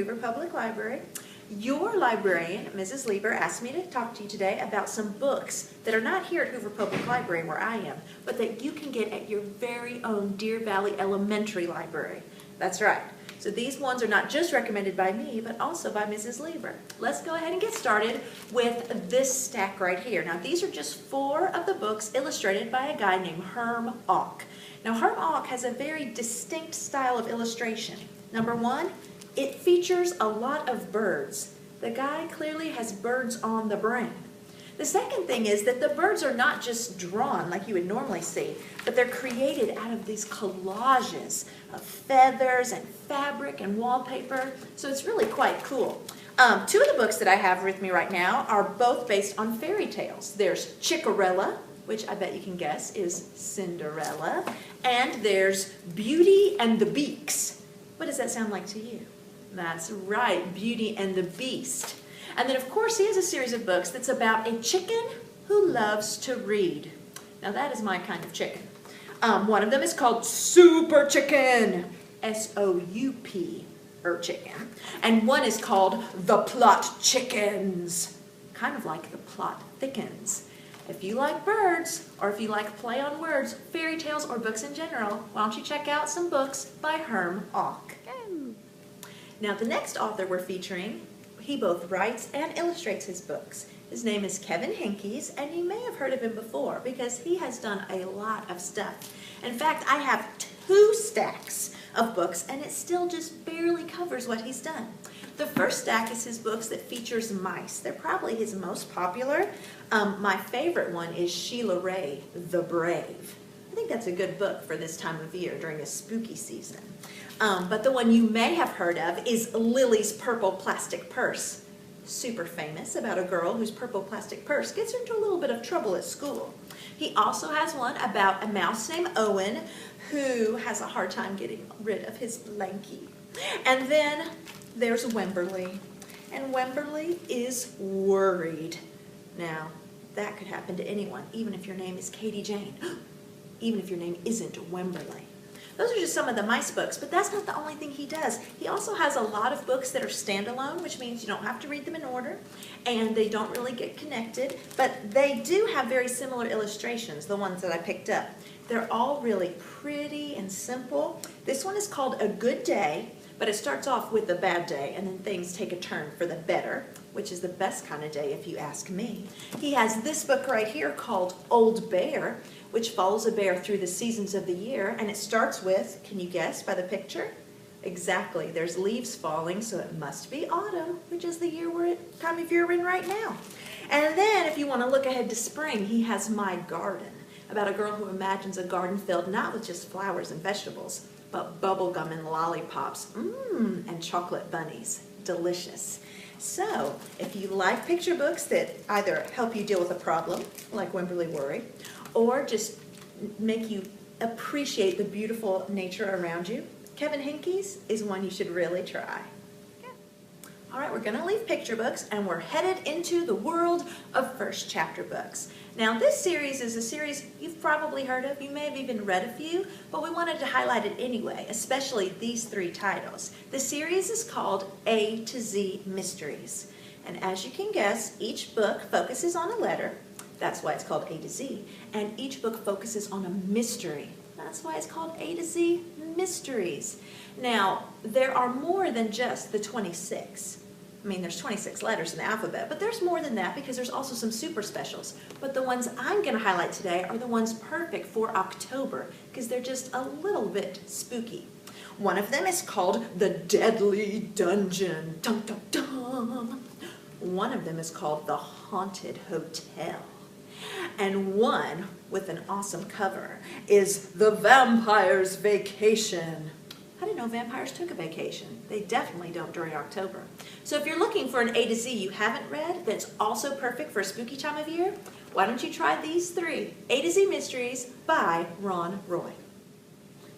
Hoover Public Library. Your librarian, Mrs. Lieber, asked me to talk to you today about some books that are not here at Hoover Public Library where I am, but that you can get at your very own Deer Valley Elementary Library. That's right. So these ones are not just recommended by me, but also by Mrs. Lieber. Let's go ahead and get started with this stack right here. Now these are just 4 of the books illustrated by a guy named Herm Auck. Now Herm Auck has a very distinct style of illustration. Number 1, it features a lot of birds. The guy clearly has birds on the brain. The second thing is that the birds are not just drawn like you would normally see, but they're created out of these collages of feathers and fabric and wallpaper, so it's really quite cool. 2 of the books that I have with me right now are both based on fairy tales. There's Chickarella, which I bet you can guess is Cinderella, and there's Beauty and the Beaks. What does that sound like to you? That's right, Beauty and the Beast. And then, of course, he has a series of books that's about a chicken who loves to read. Now, that is my kind of chicken. One of them is called Super Chicken, S-O-U-P, chicken. And one is called The Plot Chickens, kind of like the plot thickens. If you like birds, or if you like play on words, fairy tales, or books in general, why don't you check out some books by Herm Auck. Now, the next author we're featuring, he both writes and illustrates his books. His name is Kevin Henkes, and you may have heard of him before because he has done a lot of stuff. In fact, I have 2 stacks of books, and it still just barely covers what he's done. The first stack is his books that features mice. They're probably his most popular. My favorite one is Sheila Ray, The Brave. I think that's a good book for this time of year during a spooky season. But the one you may have heard of is Lily's Purple Plastic Purse. Super famous, about a girl whose purple plastic purse gets her into a little bit of trouble at school. He also has one about a mouse named Owen who has a hard time getting rid of his blankie. And then there's Wemberly. And Wemberly is worried. Now, that could happen to anyone, even if your name is Katie Jane. Even if your name isn't Wemberly. Those are just some of the mice books, but that's not the only thing he does. He also has a lot of books that are standalone, which means you don't have to read them in order, and they don't really get connected, but they do have very similar illustrations, the ones that I picked up. They're all really pretty and simple. This one is called A Good Day, but it starts off with a bad day, and then things take a turn for the better, which is the best kind of day if you ask me. He has this book right here called Old Bear, which follows a bear through the seasons of the year, and it starts with, can you guess by the picture? Exactly, there's leaves falling, so it must be autumn, which is the time of year we're in right now. And then if you want to look ahead to spring, he has My Garden, about a girl who imagines a garden filled not with just flowers and vegetables, but bubblegum and lollipops, and chocolate bunnies. Delicious. So, if you like picture books that either help you deal with a problem, like Wemberly Worry, or just make you appreciate the beautiful nature around you, Kevin Henkes is one you should really try. All right, we're going to leave picture books, and we're headed into the world of first chapter books. Now, this series is a series you've probably heard of. You may have even read a few, but we wanted to highlight it anyway, especially these 3 titles. The series is called A to Z Mysteries. And as you can guess, each book focuses on a letter. That's why it's called A to Z. And each book focuses on a mystery. That's why it's called A to Z Mysteries. Now, there are more than just the 26. I mean, there's 26 letters in the alphabet, but there's more than that because there's also some super specials. But the ones I'm going to highlight today are the ones perfect for October because they're just a little bit spooky. One of them is called The Deadly Dungeon. Dun, dun, dun. One of them is called The Haunted Hotel. And one, with an awesome cover, is The Vampire's Vacation. I didn't know vampires took a vacation. They definitely don't during October. So if you're looking for an A to Z you haven't read that's also perfect for a spooky time of year, why don't you try these 3, A to Z Mysteries by Ron Roy.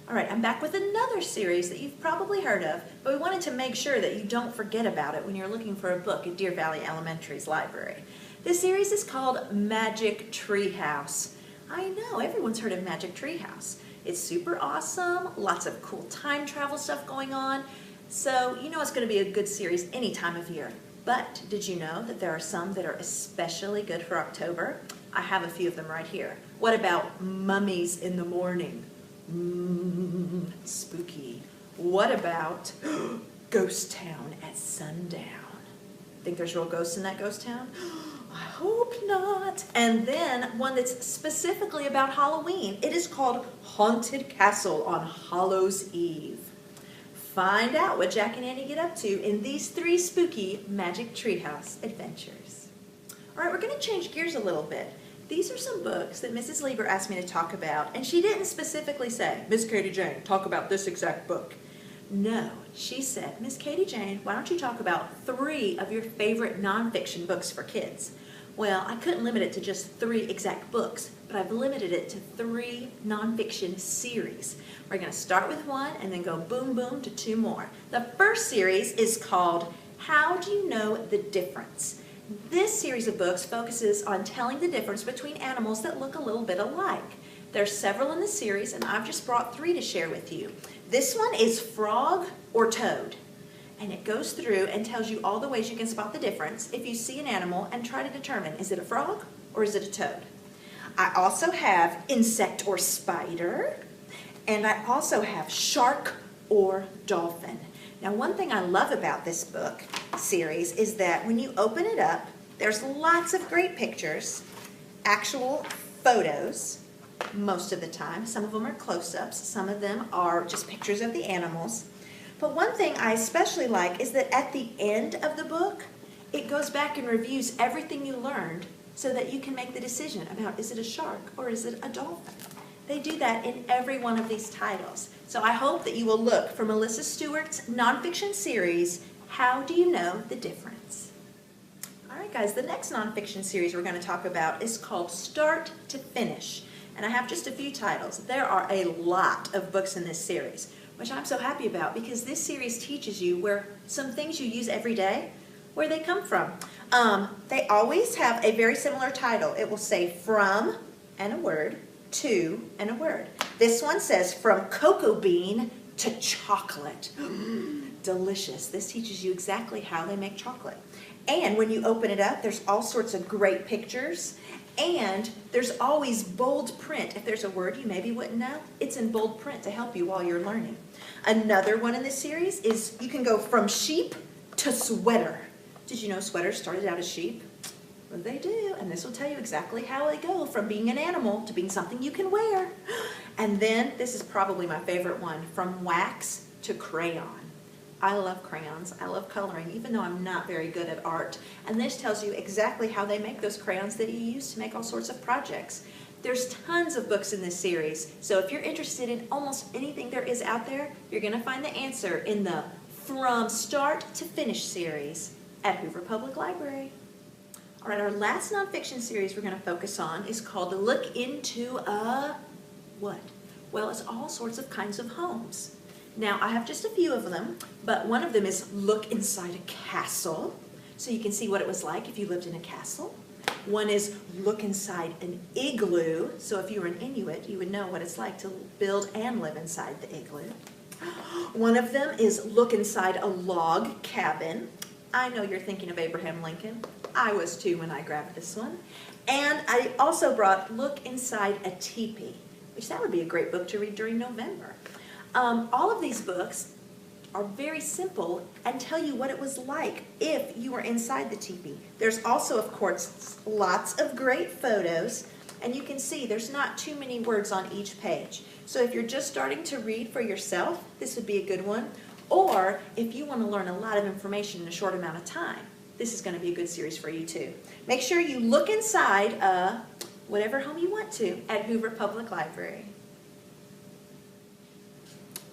All right, I'm back with another series that you've probably heard of, but we wanted to make sure that you don't forget about it when you're looking for a book at Deer Valley Elementary's library. This series is called Magic Treehouse. I know, everyone's heard of Magic Treehouse. It's super awesome, lots of cool time travel stuff going on. So you know it's going to be a good series any time of year. But did you know that there are some that are especially good for October? I have a few of them right here. What about Mummies in the Morning? Spooky. What about Ghost Town at Sundown? Think there's real ghosts in that ghost town? I hope not. And then one that's specifically about Halloween. It is called Haunted Castle on Hallows Eve. Find out what Jack and Annie get up to in these 3 spooky Magic Treehouse adventures. All right, we're going to change gears a little bit. These are some books that Mrs. Lieber asked me to talk about, and she didn't specifically say, Miss Katie Jane, talk about this exact book. No, she said, Miss Katie Jane, why don't you talk about 3 of your favorite nonfiction books for kids? Well, I couldn't limit it to just 3 exact books, but I've limited it to 3 nonfiction series. We're going to start with 1 and then go boom, boom to 2 more. The first series is called How Do You Know the Difference? This series of books focuses on telling the difference between animals that look a little bit alike. There's several in the series, and I've just brought 3 to share with you. This one is Frog or Toad, and it goes through and tells you all the ways you can spot the difference if you see an animal and try to determine, is it a frog or is it a toad? I also have Insect or Spider, and I also have Shark or Dolphin. Now, one thing I love about this book series is that when you open it up, there's lots of great pictures, actual photos, most of the time. Some of them are close-ups, some of them are just pictures of the animals. But one thing I especially like is that at the end of the book, it goes back and reviews everything you learned so that you can make the decision about, is it a shark or is it a dolphin? They do that in every one of these titles. So I hope that you will look for Melissa Stewart's nonfiction series, How Do You Know the Difference? All right, guys, the next nonfiction series we're going to talk about is called Start to Finish. And I have just a few titles. There are a lot of books in this series, which I'm so happy about because this series teaches you where some things you use every day, where they come from. They always have a very similar title. It will say from and a word, to and a word. This one says from cocoa bean to chocolate. Delicious. This teaches you exactly how they make chocolate. And when you open it up, there's all sorts of great pictures. And there's always bold print. If there's a word you maybe wouldn't know, it's in bold print to help you while you're learning. Another one in this series is you can go from sheep to sweater. Did you know sweaters started out as sheep? Well, they do, and this will tell you exactly how they go from being an animal to being something you can wear. And then, this is probably my favorite one, from wax to crayon. I love crayons. I love coloring, even though I'm not very good at art. And this tells you exactly how they make those crayons that you use to make all sorts of projects. There's tons of books in this series, so if you're interested in almost anything there is out there, you're going to find the answer in the From Start to Finish series at Hoover Public Library. All right, our last nonfiction series we're going to focus on is called Look Into a what? Well, it's all sorts of kinds of homes. Now, I have just a few of them, but one of them is Look Inside a Castle, so you can see what it was like if you lived in a castle. One is Look Inside an Igloo, so if you were an Inuit, you would know what it's like to build and live inside the igloo. One of them is Look Inside a Log Cabin. I know you're thinking of Abraham Lincoln. I was too when I grabbed this one. And I also brought Look Inside a Teepee, which that would be a great book to read during November. All of these books are very simple and tell you what it was like if you were inside the teepee. There's also, of course, lots of great photos, and you can see there's not too many words on each page. So if you're just starting to read for yourself, this would be a good one. Or if you want to learn a lot of information in a short amount of time, this is going to be a good series for you too. Make sure you look inside whatever home you want to at Hoover Public Library.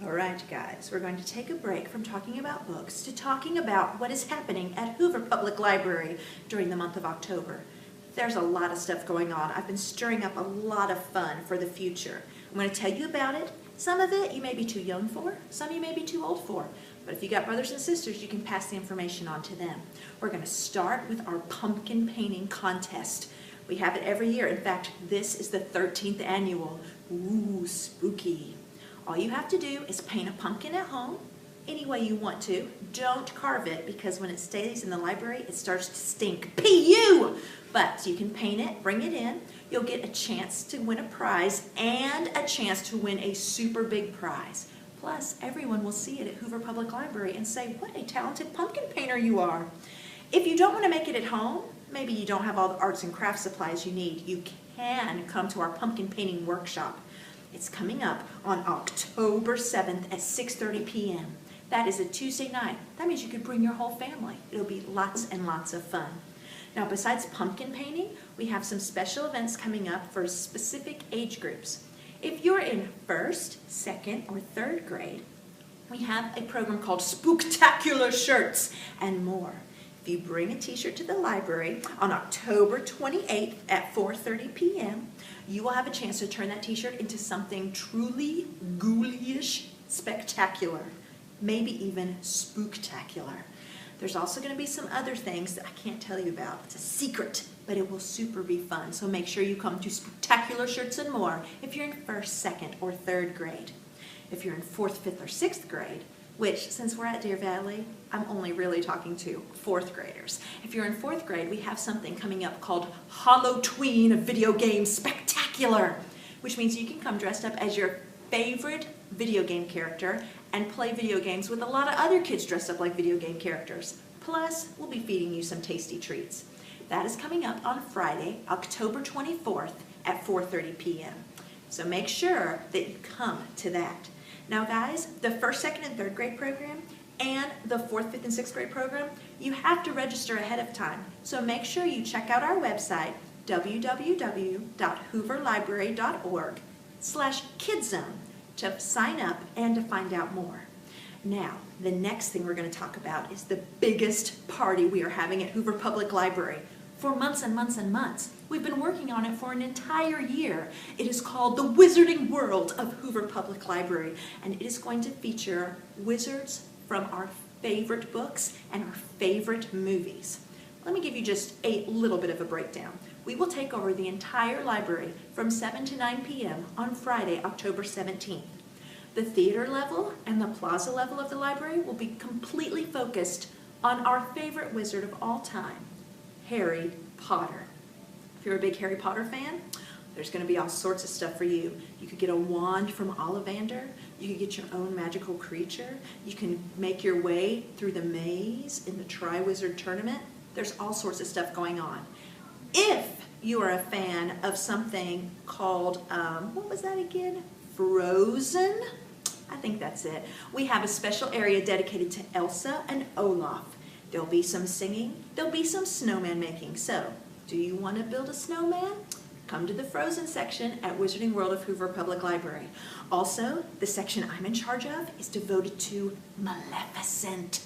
All right, guys, we're going to take a break from talking about books to talking about what is happening at Hoover Public Library during the month of October. There's a lot of stuff going on. I've been stirring up a lot of fun for the future. I'm going to tell you about it. Some of it you may be too young for, some you may be too old for. But if you got brothers and sisters, you can pass the information on to them. We're going to start with our pumpkin painting contest. We have it every year. In fact, this is the 13th annual. Ooh, spooky. All you have to do is paint a pumpkin at home, any way you want to. Don't carve it, because when it stays in the library, it starts to stink. P.U. But you can paint it, bring it in. You'll get a chance to win a prize and a chance to win a super big prize. Plus, everyone will see it at Hoover Public Library and say, what a talented pumpkin painter you are. If you don't want to make it at home, maybe you don't have all the arts and crafts supplies you need, you can come to our pumpkin painting workshop. It's coming up on October 7th at 6:30 p.m. That is a Tuesday night. That means you could bring your whole family. It'll be lots and lots of fun. Now, besides pumpkin painting, we have some special events coming up for specific age groups. If you're in 1st, 2nd, or 3rd grade, we have a program called Spooktacular Shirts and more. If you bring a t-shirt to the library on October 28th at 4:30 p.m., you will have a chance to turn that t-shirt into something truly ghoulish, spectacular, maybe even spooktacular. There's also going to be some other things that I can't tell you about. It's a secret, but it will super be fun. So make sure you come to Spooktacular Shirts and more if you're in 1st, 2nd, or 3rd grade. If you're in 4th, 5th, or 6th grade, which, since we're at Deer Valley, I'm only really talking to 4th graders. If you're in 4th grade, we have something coming up called Halloween Video Game Spectacular, which means you can come dressed up as your favorite video game character and play video games with a lot of other kids dressed up like video game characters. Plus, we'll be feeding you some tasty treats. That is coming up on Friday, October 24th at 4:30 p.m. So make sure that you come to that. Now guys, the 1st, 2nd, and 3rd grade program and the 4th, 5th, and 6th grade program, you have to register ahead of time. So make sure you check out our website, www.hooverlibrary.org/kidzone, to sign up and to find out more. Now, the next thing we're going to talk about is the biggest party we are having at Hoover Public Library. For months and months and months. We've been working on it for an entire year. It is called The Wizarding World of Hoover Public Library, and it is going to feature wizards from our favorite books and our favorite movies. Let me give you just a little bit of a breakdown. We will take over the entire library from 7 to 9 p.m. on Friday, October 17th. The theater level and the plaza level of the library will be completely focused on our favorite wizard of all time, Harry Potter. If you're a big Harry Potter fan, there's going to be all sorts of stuff for you. You could get a wand from Ollivander. You could get your own magical creature. You can make your way through the maze in the Tri-Wizard Tournament. There's all sorts of stuff going on. If you are a fan of something called, what was that again? Frozen? I think that's it. We have a special area dedicated to Elsa and Olaf. There'll be some singing, there'll be some snowman making. So, do you want to build a snowman? Come to the Frozen section at Wizarding World of Hoover Public Library. Also, the section I'm in charge of is devoted to Maleficent.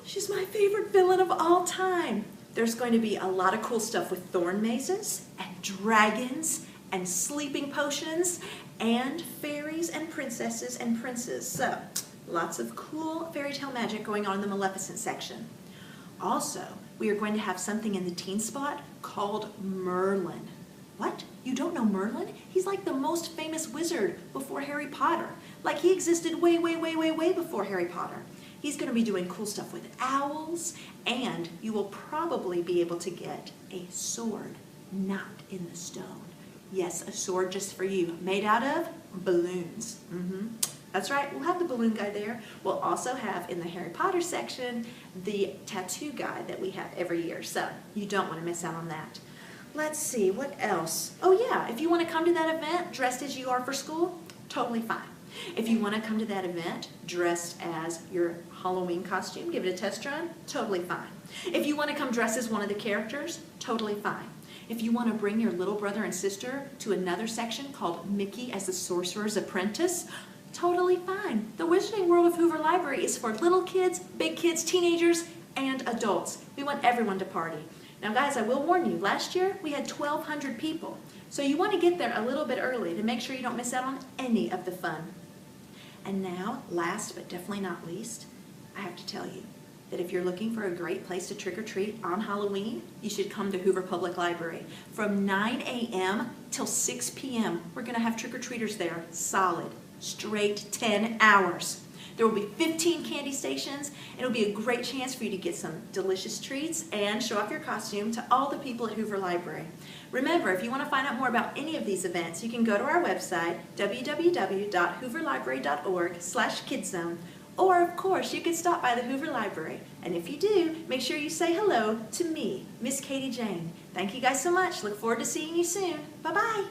She's my favorite villain of all time. There's going to be a lot of cool stuff with thorn mazes and dragons and sleeping potions and fairies and princesses and princes. So, lots of cool fairy tale magic going on in the Maleficent section. Also, we are going to have something in the teen spot called Merlin. What? You don't know Merlin? He's like the most famous wizard before Harry Potter. Like he existed way, way, way, way, way before Harry Potter. He's going to be doing cool stuff with owls, and you will probably be able to get a sword not in the stone. Yes, a sword just for you, made out of balloons. That's right, we'll have the balloon guy there. We'll also have in the Harry Potter section the tattoo guy that we have every year, so you don't want to miss out on that. Let's see, what else? Oh yeah, if you want to come to that event dressed as you are for school, totally fine. If you want to come to that event dressed as your Halloween costume, give it a test run, totally fine. If you want to come dressed as one of the characters, totally fine. If you want to bring your little brother and sister to another section called Mickey as the Sorcerer's Apprentice, totally fine. The Wizarding World of Hoover Library is for little kids, big kids, teenagers, and adults. We want everyone to party. Now guys, I will warn you, last year we had 1,200 people. So you want to get there a little bit early to make sure you don't miss out on any of the fun. And now, last but definitely not least, I have to tell you that if you're looking for a great place to trick-or-treat on Halloween, you should come to Hoover Public Library. From 9 a.m. till 6 p.m., we're going to have trick-or-treaters there, solid, straight 10 hours. There will be 15 candy stations, and it'll be a great chance for you to get some delicious treats and show off your costume to all the people at Hoover Library. Remember, if you want to find out more about any of these events, you can go to our website, www.hooverlibrary.org/kidzone. Or, of course, you can stop by the Hoover Library. And if you do, make sure you say hello to me, Miss Katie Jane. Thank you guys so much. Look forward to seeing you soon. Bye-bye.